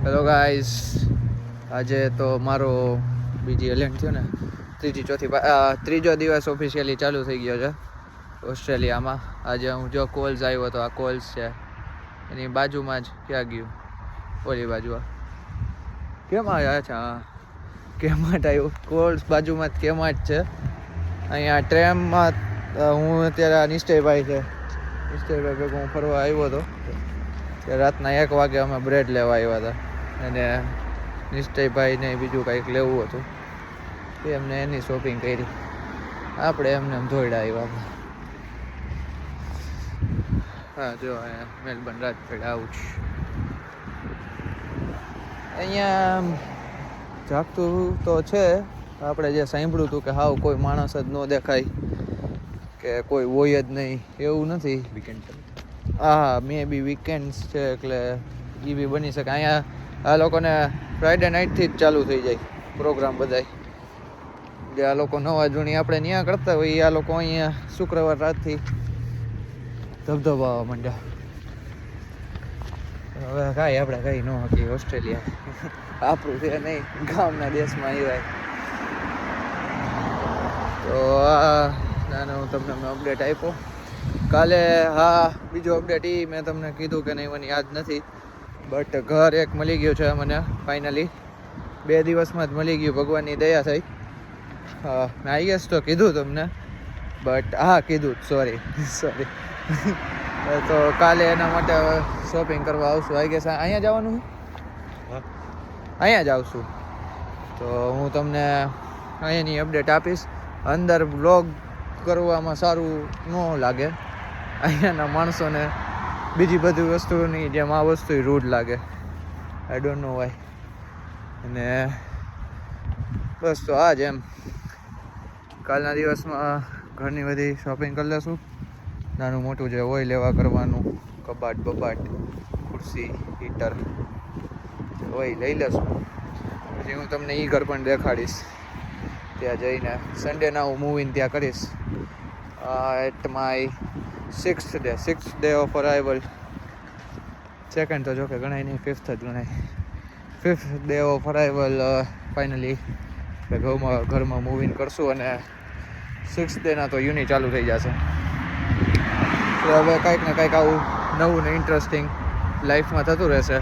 Hello guys, આજે તો મારો બીજી એલેન્ટ થયો ને ત્રીજો દિવસ ઓફિશિયલી ચાલુ થઈ ગયો છે ઓસ્ટ્રેલિયામાં. આજે હું જો કોલ્સ આવ્યો તો આ કોલ્સ છે, એની બાજુમાં જ ક્યાં ગયું ઓલી બાજુ કેમ આવ્યા છે? હા, કેમાટ આવ્યું. કોલ્સ બાજુમાં જ કેમાટ છે. અહીંયા ટ્રેનમાં હું અત્યારે નિશ્ચયભાઈ છે, નિશ્ચયભાઈ ભેગો હું ફરવા આવ્યો હતો. રાતના 1 વાગે અમે બ્રેડ લેવા આવ્યા હતા અને નિશ્ચયભાઈને બીજું કંઈક લેવું હતું, એમને એની શોપિંગ કરી. આપણે એમને ધોઈડા આવ્યા હતા. હા જો અહીંયા મેલબર્ન રાજપીડ આવું છે. અહીંયા જાગતું તો છે, આપણે જે સાંભળ્યું હતું કે હાવ કોઈ માણસ જ ન દેખાય કે કોઈ હોય જ નહીં, એવું નથી. હા, મે બી વીકેન્ડ્સ છે એટલે એ બી બની શકે. અહીંયા આ લોકોને ફ્રાઈડે નાઇટથી જ ચાલુ થઈ જાય પ્રોગ્રામ બધાય. જે આ લોકો નવા જૂની આપણે ત્યાં કરતા હોય, આ લોકો અહીંયા શુક્રવાર રાતથી ધબધબાવા માંડ્યા. હવે કાંઈ આપણે કંઈ ન હતી. ઓસ્ટ્રેલિયા આપણું છે નહીં, ગામના દેશમાં આવ્યા. તો આ નાનો હું તમને અપડેટ આપ્યો. કાલે હા બીજો અપડેટ એ મેં તમને કીધું કે નહીં મને યાદ નથી, બટ ઘર એક મળી ગયું છે મને ફાઇનલી. 2 દિવસમાં જ મળી ગયું, ભગવાનની દયા થઈ. મેં આઈ ગેસ તો કીધું તમને, બટ હા કીધું સોરી. તો કાલે એના માટે શોપિંગ કરવા આવશું. આઈ ગેસ અહીંયા જવાનું છે, અહીંયા જ આવશું. તો હું તમને અહીંયાની અપડેટ આપીશ. અંદર બ્લોગ કરવામાં સારું ન લાગે, અહીંયાના માણસોને બીજી બધી વસ્તુની જેમ આ વસ્તુ રૂડ લાગે. I don't know why. અને બસ તો આ જ એમ કાલના દિવસમાં ઘરની બધી શોપિંગ કરી લેશું. નાનું મોટું જે હોય લેવા કરવાનું, કબાટ બબાટ, ખુરશી, હીટર હોય લઈ લેશું. પછી હું તમને એ ઘર પણ દેખાડીશ ત્યાં જઈને. સન્ડેના હું મૂવીને ત્યાં કરીશ. At my 6th day of arrival. Second તો જોકે ગણાય નહીં, 5th જ ગણાય. 5th day of arrival finally ઘરમાં મૂવીને કરશું અને 6th ડેના તો યુનિ ચાલુ થઈ જશે. તો હવે કંઈક ને કંઈક આવું નવું ને ઇન્ટરેસ્ટિંગ લાઈફમાં થતું રહેશે.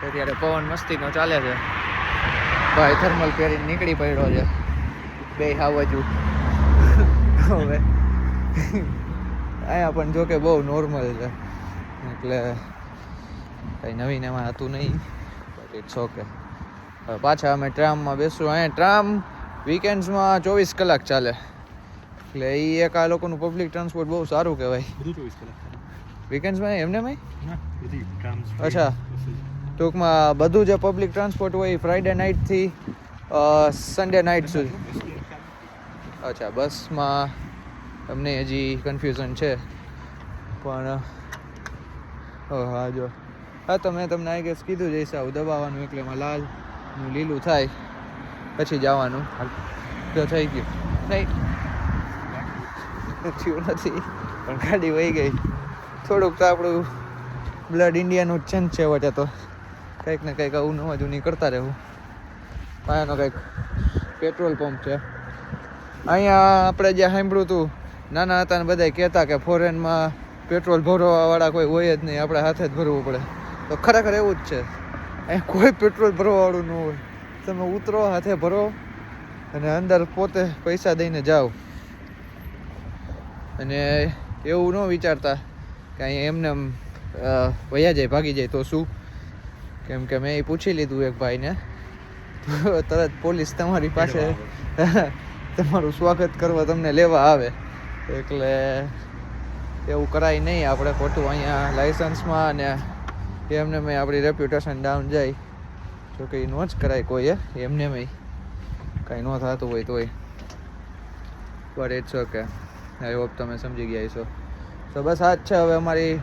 અત્યારે પવન મસ્તીનો ચાલે છે. ભાઈ થર્મલ પહેરીને નીકળી પડ્યો છે, બે હાવજુ. હવે અહીંયા પણ જોકે બહુ નોર્મલ છે, એટલે કંઈ નવીન એમાં હતું નહીં, બટ ઇટ્સ ઓકે. હવે પાછા અમે ટ્રામમાં બેસું. અહીંયા ટ્રામ વીકેન્ડ્સમાં 24 કલાક ચાલે, એટલે એ એક આ લોકોનું પબ્લિક ટ્રાન્સપોર્ટ બહુ સારું કહેવાય. વીકેન્ડ્સમાં એમને અચ્છા, ટૂંકમાં બધું જે પબ્લિક ટ્રાન્સપોર્ટ હોય ફ્રાઈડે નાઇટથી સન્ડે નાઇટ સુધી. અચ્છા, બસમાં તમને હજી કન્ફ્યુઝન છે, પણ હા જો હા તો મેં તમને આઈ ગેસ કીધું જઈશ આવું દબાવવાનું, એટલે એમાં લાલનું લીલું થાય પછી જવાનું. તો થઈ ગયું નહીં થયું નથી, પણ ગાડી વહી ગઈ. થોડુંક તો આપણું બ્લડ ઇન્ડિયાનું જ છે ને છેવટે, તો કંઈક ને કંઈક આવું નવા જૂની કરતા રહેવું. અહીંયાનો કંઈક પેટ્રોલ પંપ છે. અહીંયા આપણે જ્યાં સાંભળ્યું હતું નાના હતા ને બધા કહેતા કે ફોરેનમાં પેટ્રોલ ભરવાવાળા કોઈ હોય જ નહીં, આપણે હાથે જ ભરવું પડે. તો ખરેખર એવું જ છે. અહીંયા કોઈ પેટ્રોલ ભરવાવાળું ન હોય. તમે ઉતરો, હાથે ભરો અને અંદર પોતે પૈસા દઈને જાઓ. અને એવું ન વિચારતા કે અહીંયા એમને વયા જાય, ભાગી જાય તો શું. કેમ કે મેં એ પૂછી લીધું એક ભાઈને, તો તરત પોલીસ તમારી પાસે તમારું સ્વાગત કરવા તમને લેવા આવે. એટલે એવું કરાય નહીં આપણે ખોટું. અહીંયા લાઇસન્સમાં અને એમને મેં આપણી રેપ્યુટેશન ડાઉન જાય. જોકે એ ન જ કરાય કોઈએ, એમને મેં કાંઈ ન થતું હોય તોય. But it's okay. I hope તમે સમજી ગયા છો. તો બસ આ જ છે. હવે અમારી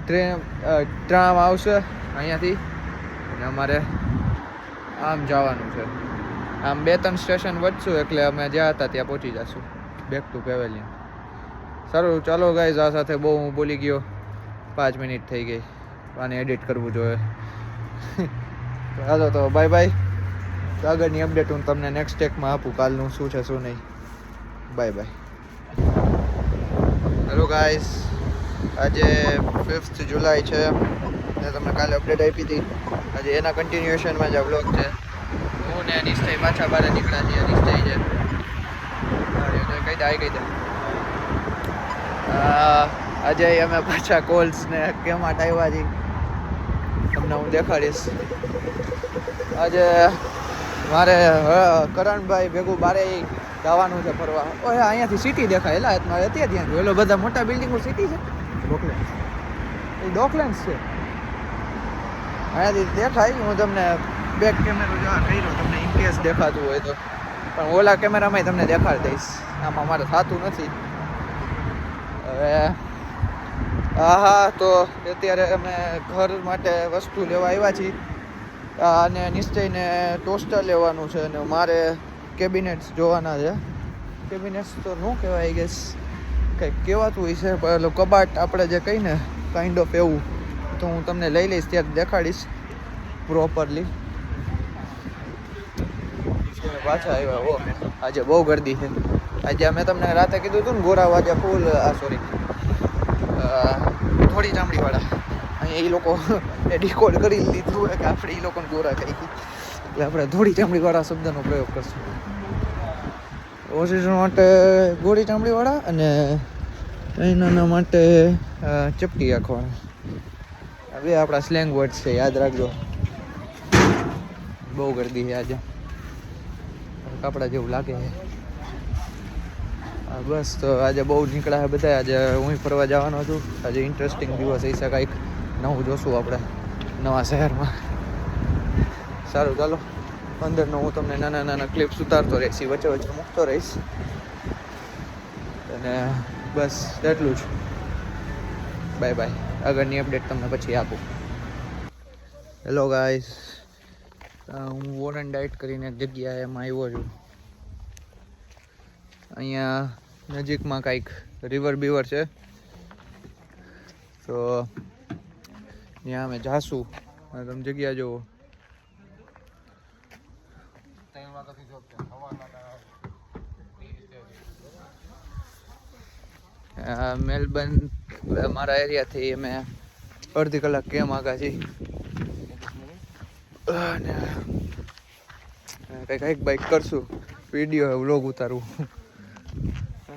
ટ્રામ આવશે અહીંયાથી અને અમારે આમ જવાનું છે. આમ 2-3 સ્ટેશન વધશું એટલે અમે જ્યાં હતા ત્યાં પહોંચી જશું બેક ટુ પેવેલિયન. સારું ચાલો ગાઈઝ, આ સાથે બહુ હું બોલી ગયો. 5 મિનિટ થઈ ગઈ, આને એડિટ કરવું જોઈએ. હાલો તો બાય બાય. આગળની અપડેટ હું તમને નેક્સ્ટ ટેકમાં આપું કાલનું શું છે શું નહીં. Bye bye. હેલો ગાઈસ, આજે 5th જુલાઈ છે ને તમને કાલે અપડેટ આપી હતી. આજે એના કન્ટિન્યુએશનમાં જ આ વ્લોગ છે. હું ને નિશ્ચય પાછા બહાર નીકળ્યા છીએ. નિશ્ચય છે કહી દે આજે અમે પાછા કોલ્સ ને કેમાં આવ્યા છીએ. તમને હું દેખાડીશ. આજે મારે કરણભાઈ ભેગું બારે જવાનું છે ફરવા. ઓહે અહીંયાથી સિટી દેખાય. એલા મારે અત્યારે ત્યાં જોયેલો બધા મોટા બિલ્ડિંગો સિટી છે. ડોકલેન્સ એ ડોકલેન્સ છે. અહીંયાથી દેખાય. હું તમને બેક કેમેરો જોવા કર્યો તમને ઇન કેસ દેખાતું હોય તો, પણ ઓલા કેમેરામાં તમને દેખાડી દઈશ. આમાં મારે થતું નથી હવે. હા તો અત્યારે અમે ઘર માટે વસ્તુ લેવા આવ્યા છીએ અને નિશ્ચયને ટોસ્ટર લેવાનું છે અને મારે કેબિનેટ્સ જોવાના છે. કેબિનેટ્સ તો ન કહેવાય ગેસ, કંઈક કહેવાતું હોય છે પેલું કબાટ આપણે જે કહીને કાઇન્ડ ઓફ એવું. તો હું તમને લઈ લઈશ ત્યારે દેખાડીશ પ્રોપરલી. પાછા આવ્યા હો. આજે બહુ ગરદી છે. આજે અમે તમને રાતે કીધું હતું ને ગોરાવાજા ફૂલ સોરી થોડી ચામડીવાળા અહીંયા એ લોકો એ ડિકોડ કરી લીધું કે આપણે એ લોકોને ગોરા કહી, એટલે આપણે થોડી ચામડીવાળા શબ્દનો પ્રયોગ કરશું. ઓસિઝન માટે ગોરી ચામડીવાળા અને એના માટે ચપટી આંખવાળા. હવે આપણા સ્લેંગ વર્ડ છે, યાદ રાખજો. બહુ ગરદી છે આજે, કપડા જેવું લાગે છે. બસ તો આજે બહુ નીકળ્યા છે બધા. આજે હું ફરવા જવાનો છું. આજે ઇન્ટરેસ્ટિંગ દિવસ હશે, કંઈક નવું જોશું આપણે નવા શહેરમાં. સારું ચાલો, અંદરનો હું તમને નાના નાના ક્લિપ્સ ઉતારતો રહીશ, વચ્ચે વચ્ચે મૂકતો રહીશ. અને બસ એટલું જ. Bye bye. આગળની અપડેટ તમને પછી આપું. હેલો ગાઈસ, હું વોરન ડાઇટ કરીને એક જગ્યાએ એમાં આવ્યો છું. અહીંયા નજીકમાં કાંઈક રિવર બીવર છે તો ત્યાં અમે જાશું. તમે જગ્યા જુઓ. મેલબર્ન મારા એરિયાથી અમે અડધી કલાક કેમ આગા છીએ અને કંઈક હાઈક બાઈક કરશું. વિડીયો વ્લોગ ઉતારવું.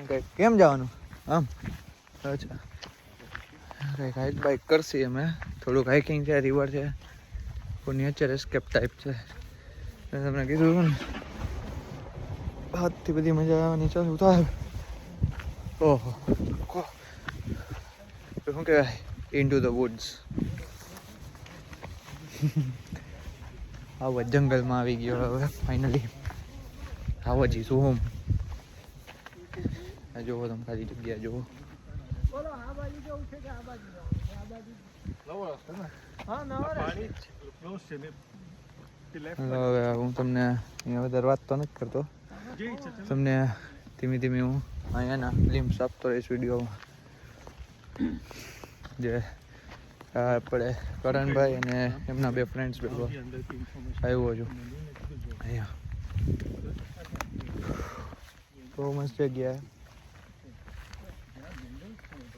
કંઈક કેમ જવાનું આમ અચ્છા કંઈક હાઈક બાઈક કરશી અમે. થોડુંક હાઇકિંગ છે, રિવર છે, નેચર એસ્કેપ ટાઈપ છે. તમને કીધું ને હાથથી બધી મજા આવવાની ચાલુ થાય. ઓહો શું કહેવાય, ઇન્ટુ ધ વુડ્સ. આવો જંગલમાં આવી ગયો હવે ફાઇનલી. આવો જી શું હોમ જોવો તમે, ખાલી જગ્યા જોવો. હવે હું તમને અહીંયા વધારે વાત તો નથી કરતો. તમને ધીમે ધીમે હું અહીંયાના લિમ્સ આપતો રહીશ વિડીયોમાં. જે આપણે કરણભાઈ અને એમના બે ફ્રેન્ડ્સ ભેગો આવ્યો છું અહીંયા. બહુ મસ્ત જગ્યા.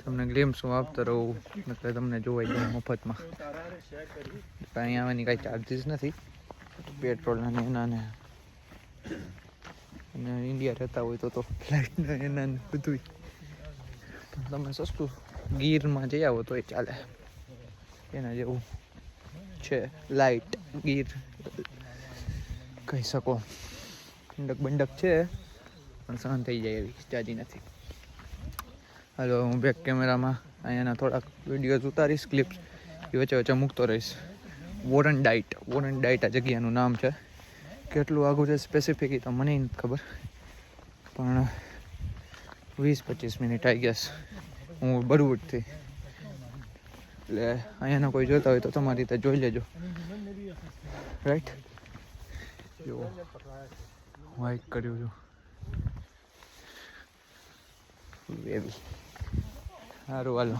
તમને ગ્લિમ્સ હું આપતો રહું એટલે તમને જોવાઈ જાય મફતમાં. અહીં આવવાની કાંઈ ચાર્જીસ નથી, પેટ્રોલના ને એના ને. અને ઇન્ડિયા રહેતા હોય તો ફ્લાઇટના એના ને બધું. તમે સસ્તું ગીરમાં જઈ આવો તો એ ચાલે. એના જેવું છે લાઇટ ગીર કહી શકો. ઠંડક બંડક છે પણ સહન થઈ જાય એવી જાજી નથી. હાલો હું બેક કેમેરામાં અહીંયાના થોડાક વિડીયોઝ ઉતારીશ, ક્લિપ્સ એ વચ્ચે વચ્ચે મૂકતો રહીશ. વોરન ડાઇટ આ જગ્યાનું નામ છે. કેટલું આઘું છે સ્પેસિફિક તો મને નથી ખબર, પણ 20-25 મિનિટ આઈ ગેસ. હું બરુડથી, એટલે અહીંયાના કોઈ જોતા હોય તો તમારી રીતે જોઈ લેજો. રાઈટ, જો હું હાઈક કર્યું છું. સારું હાલો,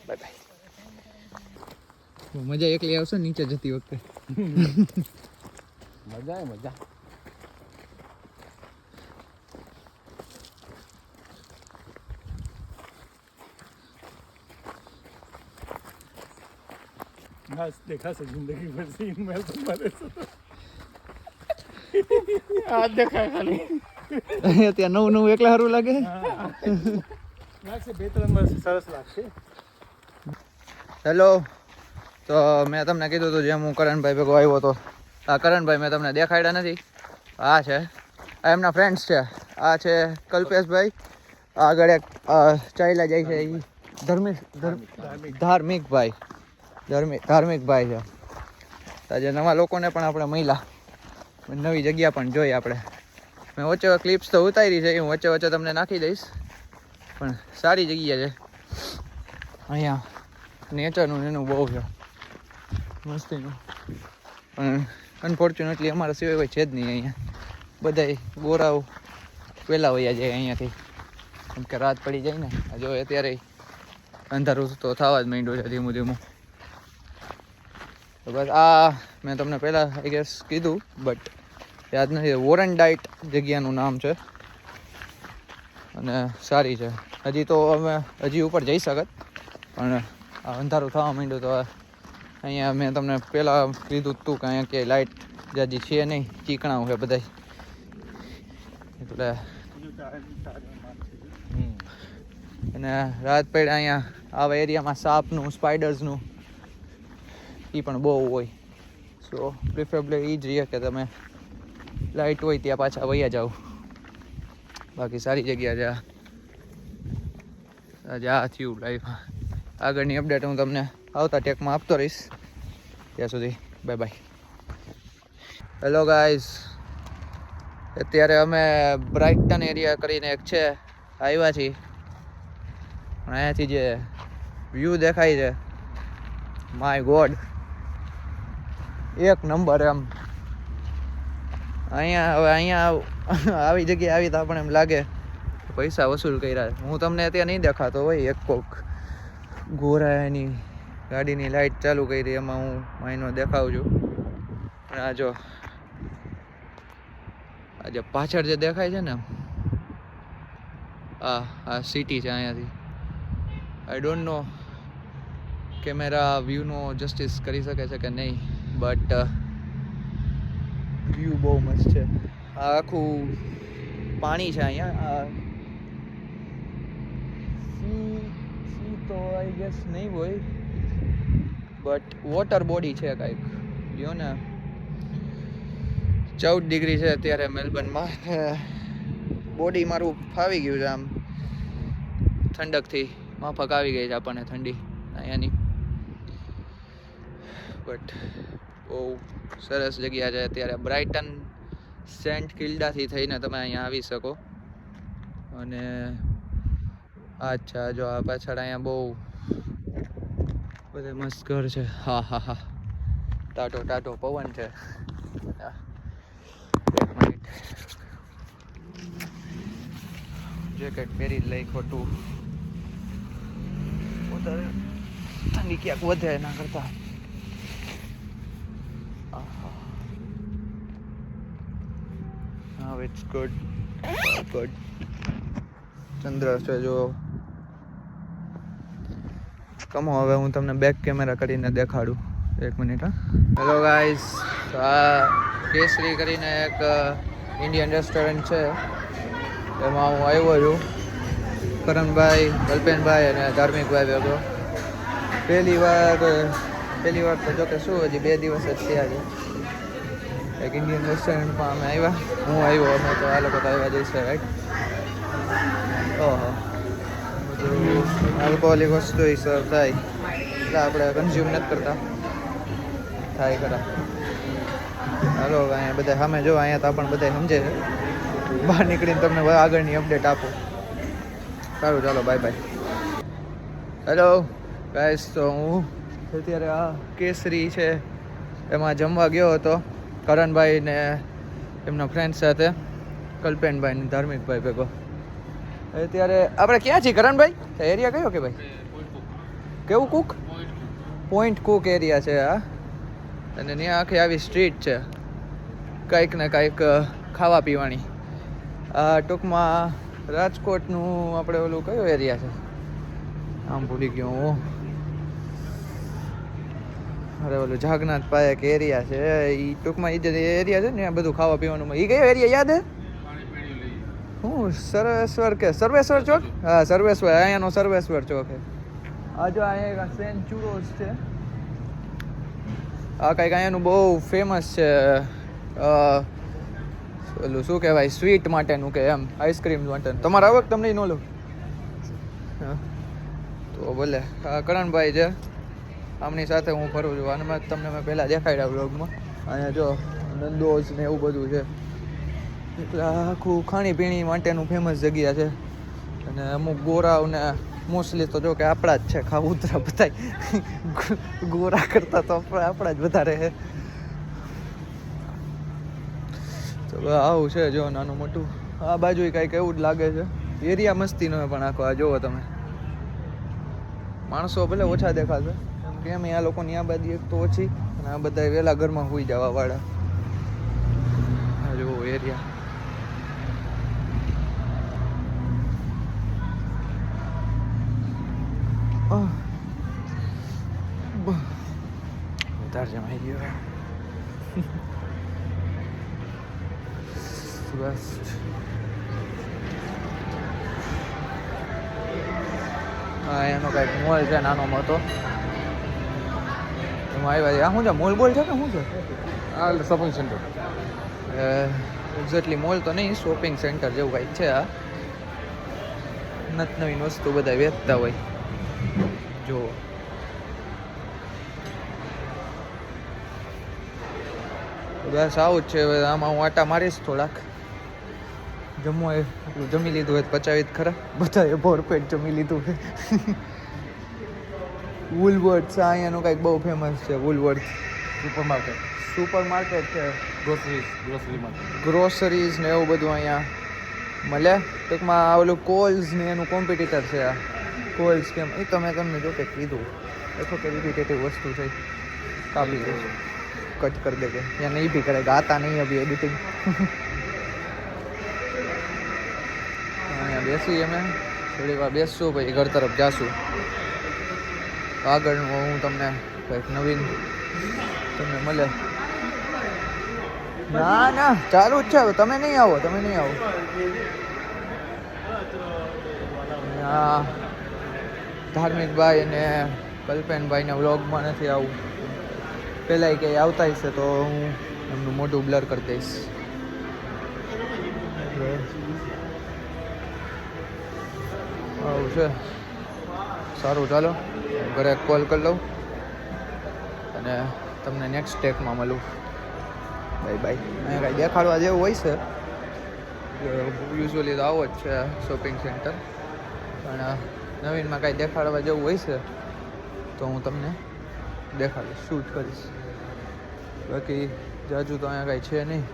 બાય બાય. મજા એકલી આવશે નીચે જતી વખતે. મજા મજા. બસ દેખાશે જિંદગી ભર સીન મેં તમારે આ દેખાય ખાલી. ત્યાં નવું એકલા સારું લાગે. લાગશે 2-3 વર્ષ સરસ લાગશે. હેલો, તો મેં તમને કીધું હતું જેમ હું કરણભાઈ ભેગો આવ્યો હતો. આ કરણભાઈ મેં તમને દેખાડ્યા નથી. આ છે, આ એમના ફ્રેન્ડ્સ છે. આ છે કલ્પેશભાઈ. આગળ એક ચાલ્યા જાય છે એ ધાર્મિકભાઈ છે. આજે નવા લોકોને પણ આપણે મહિલા નવી જગ્યા પણ જોઈ આપણે. મેં વચ્ચે ક્લિપ્સ તો ઉતારી છે, હું વચ્ચે તમને નાખી દઈશ. પણ સારી જગ્યા છે અહીંયા. નેચરનું એનું બહુ છે મસ્તીનું. પણ અનફોર્ચ્યુનેટલી અમારા સિવાય કોઈ છે જ નહીં અહીંયા. બધાય ગોરાઓ વહેલા વયા જાય અહીંયાથી, કેમ કે રાત પડી જાય ને. જો અત્યારે અંધારું તો થવા જ માંડ્યું છે ધીમું ધીમું. તો બસ આ મેં તમને પહેલાં આઈ ગેસ કીધું, બટ યાદ નથી. વોરનડાઇટ જગ્યાનું નામ છે અને સારી છે. હજી તો અમે ઉપર જઈ શકત, પણ અંધારું થવા માંડ્યું તો અહીંયા મેં તમને પહેલાં કીધું હતું કે અહીંયા ક્યાંય લાઇટ જાજી છે નહીં, ચીકણાવું છે બધા. એટલે અને રાત પડે અહીંયા આવા એરિયામાં સાપનું, સ્પાઈડર્સનું એ પણ બહુ હોય. સો પ્રિફરેબલી એ જ રહે કે તમે લાઇટ હોય ત્યાં પાછા વયા જાઓ. બાકી સારી જગ્યા છે. આજે આ થયું લાઈફમાં. આગળની અપડેટ હું તમને આવતા ટેકમાં આપતો રહીશ. ત્યાં સુધી બાય બાય. હેલો ગાઈઝ, અત્યારે અમે બ્રાઇટન એરિયા કરીને એક છે આવ્યા છીએ. પણ અહીંયાથી જે વ્યૂ દેખાય છે, માય ગોડ, એક નંબર એમ. અહીંયા આવી જગ્યાએ આવી તો આપણને એમ લાગે પૈસા વસૂલ કર્યા. હું તમને અત્યારે નહીં દેખાતો હોય, એક કોક ગોરાની ગાડીની લાઇટ ચાલુ કરી એમાં હું માયનો દેખાઉં છું. અને આ જો આજે પાછળ જે દેખાય છે ને, આ સિટી છે અહીંયાથી. આઈ ડોન્ટ નો કેમેરા વ્યૂનો જસ્ટિસ કરી શકે છે કે નહીં, બટ વ્યૂ બહુ મસ્ત છે. આ આખું પાણી છે અહીંયા. સી તો આઈ ગેસ નહીં હોય, બટ વોટર બોડી છે કાંઈક. જો ને 14 ડિગ્રી છે અત્યારે મેલબર્નમાં. બોડી મારું ફાવી ગયું છે આમ, ઠંડકથી માફક આવી ગઈ છે આપણને ઠંડી અહીંયાની. બટ બહુ સરસ જગ્યા છે અત્યારે. બ્રાઇટન સેન્ટ કિલ્ડાથી થઈને તમે અહીંયા આવી શકો. અને અચ્છા જો આ પાછળ અહીંયા બહુ બધા મસ્ત ઘર છે. હા હા હા, ટાટો પવન છે. એક મિનિટ, જેકેટ પહેરી લઈ, ખોટું વધારે ઠંડી ક્યાંક વધે એના કરતા. Now it's good. ચંદ્ર છે જો. કમો હવે હું તમને બેક કેમેરા કરીને દેખાડું. એક મિનિટ. હા, હેલો ગાઈઝ, આ કેસરી કરીને એક ઇન્ડિયન રેસ્ટોરન્ટ છે, એમાં હું આવ્યો છું. કરણભાઈ, કલ્પેનભાઈ અને ધાર્મિકભાઈ ભેગો. પહેલી વાર તો જોકે શું, હજી 2 દિવસ જ થયા છે. એક ઇન્ડિયન રેસ્ટોરન્ટમાં અમે આવ્યા, હું આવ્યો, અમે તો આ લોકો તો આવ્યા જઈશે, રાઈટ. ઓહો, બધું આલ્કોહોલિક વસ્તુ સર્વ થાય એટલે આપણે કન્ઝ્યુમ નથી કરતા, થાય ખરા. હાલો અહીંયા બધા સામે જો, અહીંયા તો આપણને બધા સમજે છે. બહાર નીકળીને તમને આગળની અપડેટ આપો. સારું, ચાલો, બાય બાય. હેલો ગાઈસ, તો હું અત્યારે આ કેસરી છે એમાં જમવા ગયો હતો કરણભાઈ ને એમના ફ્રેન્ડ સાથે, કલ્પેનભાઈ ને ધાર્મિકભાઈ ભેગો. અત્યારે આપણે ક્યાં છીએ કરણભાઈ? એરિયા કયો કે ભાઈ? કેવું કુક? પોઈન્ટ કુક એરિયા છે આ, અને ત્યાં આખી આવી સ્ટ્રીટ છે કંઈક ને કંઈક ખાવા પીવાની. આ ટૂંકમાં રાજકોટનું આપણે ઓલું કયો એરિયા છે, આમ ભૂલી ગયો હું. અરે ઓલું જાગનાથ પાયક એરિયા છે એ, ટૂંકમાં એ જે એરિયા છે ને ત્યાં બધું ખાવા પીવાનું. એ કયો એરિયા યાદ હે? હું સર્વેશ્વર કે સર્વેશ્વર ચોક? હા સર્વેશ્વર, અહીંયાનો સર્વેશ્વર ચોક છે. આ જો અહીંયા સેન્ટ ચુરોસ છે, આ કંઈક અહીંયાનું બહુ ફેમસ છે. ઓલું શું કહેવાય, સ્વીટ માટેનું કે એમ, આઈસ્ક્રીમ માટેનું. તમારે આવે કે તમને ન લો? હા તો ભલે. આ કરણભાઈ છે, આમની સાથે હું ફરું છું. આમાં તમને મેં પહેલાં દેખાડ્યા વ્લોગમાં. અહીંયા જો નંદોસ ને એવું બધું છે, એટલે આખું ખાણીપીણી માટેનું ફેમસ જગ્યા છે. અને અમુક ગોરાઓને મોસ્ટલી તો જો કે આપણા જ છે ખાઉતરા બધા, ગોરા કરતાં તો આપણા જ વધારે છે. તો આવું છે જો નાનું મોટું. આ બાજુ કાંઈક એવું જ લાગે છે. એરિયા મસ્તીનો પણ આખો. આ જુઓ તમે, માણસો ભલે ઓછા દેખાશે કેમ કે આ લોકોની આબાદી એક તો ઓછી, અને આ બધા વહેલા ઘરમાં સુઈ જવા વાળા. આ જુઓ એરિયા. વધારે જમાઈ ગયો બસ. હા એનો કાંઈક મોલ છે નાનો મોટો, એમાં આવ્યા. આ શું છે, મોલ બોલ છે કે શું છે? આ શોપિંગ સેન્ટર. એક્ઝેક્ટલી મોલ તો નહીં, શોપિંગ સેન્ટર જેવું કંઈક છે. આ નત નવીન વસ્તુ બધા વેચતા હોય. જો બસ આવું જ છે. હવે આમાં હું આટા મારીશ થોડાક. જમવું એ જમી લીધું હોય પચાવી જ ખરા, બધાએ ભરપેટ જમી લીધું છે. વુલવર્ડ્સ અહીંયાનું કંઈક બહુ ફેમસ છે. વુલવર્ડ્સ સુપર માર્કેટ છે, ગ્રોસરીઝ ને એવું બધું અહીંયા મળે. ટૂંકમાં ઓલું કોલ્સ ને એનું કોમ્પિટિટર છે આ કોલ્સ. કેમ એ તો મેં તમને જો કે કીધું, દેખો કે રિપીટેટિવ વસ્તુ છે. કાપી દે, કટ કરી દે કે યા નહીં ભી કરેગા, આતા નહીં અભી એડિટિંગ. અહીંયા બેસી અમે થોડી વાર બેસશું, પછી ઘર તરફ જાશું. આગળનું હું તમને કંઈક નવીન તમને મળે. ના ના ચાલુ જ છે. તમે નહીં આવો, તમે નહીં આવો. હા ધાર્મિકભાઈ અને કલ્પેનભાઈના વ્લોગમાં નથી આવું. પહેલાં કંઈ આવતા હશે તો હું એમનું મોઢું બ્લર કરી દઈશ. આવું છે. સારું ચાલો ઘરે કોલ કરી લઉં અને તમને નેક્સ્ટ ટેકમાં મળું. Bye bye. અહીંયા કાંઈ દેખાડવા જેવું હોય છે, યુઝ્યુઅલી તો આવો જ છે શોપિંગ સેન્ટર, પણ નવીનમાં કાંઈ દેખાડવા જેવું હોય છે તો હું તમને દેખાડીશ, શૂટ કરીશ. બાકી જાજુ તો અહીંયા કાંઈ છે નહીં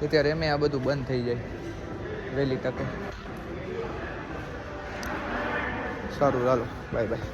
અત્યારે. એમ આ બધું બંધ થઈ જાય વહેલી તકે. સારું ચાલો બાય બાય.